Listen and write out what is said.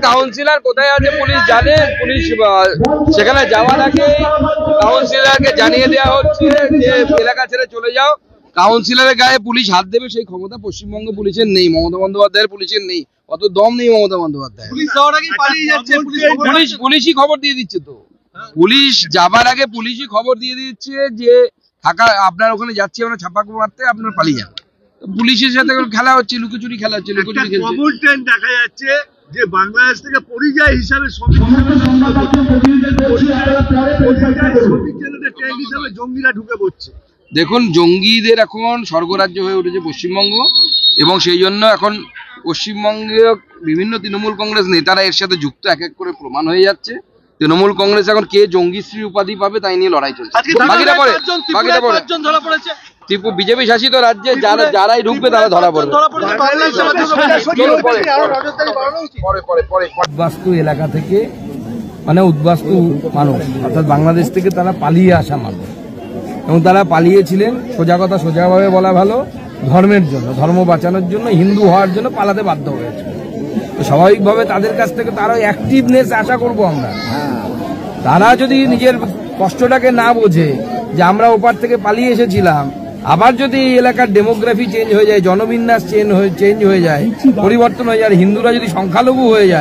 Councillor কোথায় আছে police জানে। পুলিশ সেখানে যাওয়ার আগে কাউন্সিলরকে জানিয়ে দেওয়া হচ্ছে যে এলাকা ছেড়ে চলে যাও। কাউন্সিলরের গায়ে পুলিশ হাত দেবে সেই ক্ষমতা পশ্চিমবঙ্গ পুলিশের নেই, মমতা বন্দ্যোপাধ্যায়ের পুলিশের নেই, অত দম নেই মমতা বন্দ্যোপাধ্যায়। পুলিশই খবর দিয়ে দিচ্ছে তো, পুলিশ যাবার আগে পুলিশই খবর দিয়ে দিচ্ছে যে থাকা আপনার ওখানে যাচ্ছি আমরা ছাপা মারতে, আপনার পালিয়ে যান। পুলিশের সাথে খেলা হচ্ছে, লুকোচুরি খেলা হচ্ছে। লুকোচুরি দেখা যাচ্ছে যে বাংলাদেশ থেকে পরিযায়ী হিসাবে জঙ্গিরা ঢুকে পড়ছে। দেখুন, জঙ্গিদের এখন স্বর্গরাজ্য হয়ে উঠেছে পশ্চিমবঙ্গ, এবং সেই জন্য এখন পশ্চিমবঙ্গে বিভিন্ন তৃণমূল কংগ্রেস নেতারা এর সাথে যুক্ত এক এক করে প্রমাণ হয়ে যাচ্ছে। তৃণমূল কংগ্রেস এখন কে জঙ্গিশ্রী উপাধি পাবে তাই নিয়ে লড়াই চলছে। বিজেপি শাসিত রাজ্যে যারাই ঢুকবে তারা ধরা পড়বে। উদ্বাস্তু এলাকা থেকে মানে উদ্বাস্তু মানুষ, অর্থাৎ বাংলাদেশ থেকে তারা পালিয়ে আসা মানুষ, এবং তারা পালিয়েছিলেন সোজা কথা সোজাভাবে বলা ভালো, ধর্মের জন্য, ধর্ম বাঁচানোর জন্য, হিন্দু হওয়ার জন্য পালাতে বাধ্য হয়েছে। তো স্বাভাবিকভাবে তাদের কাছ থেকে তারা অ্যাক্টিভনেস আশা করব আমরা। তারা যদি নিজের কষ্টটাকে না বোঝে যে আমরা ওপার থেকে পালিয়ে এসেছিলাম, আবার যদি এই এলাকার ডেমোগ্রাফি চেঞ্জ হয়ে যায়, জনবিন্যাস চেঞ্জ হয়ে যায়, পরিবর্তন হয়ে যায়, হিন্দুরা যদি সংখ্যালঘু হয়ে যায়।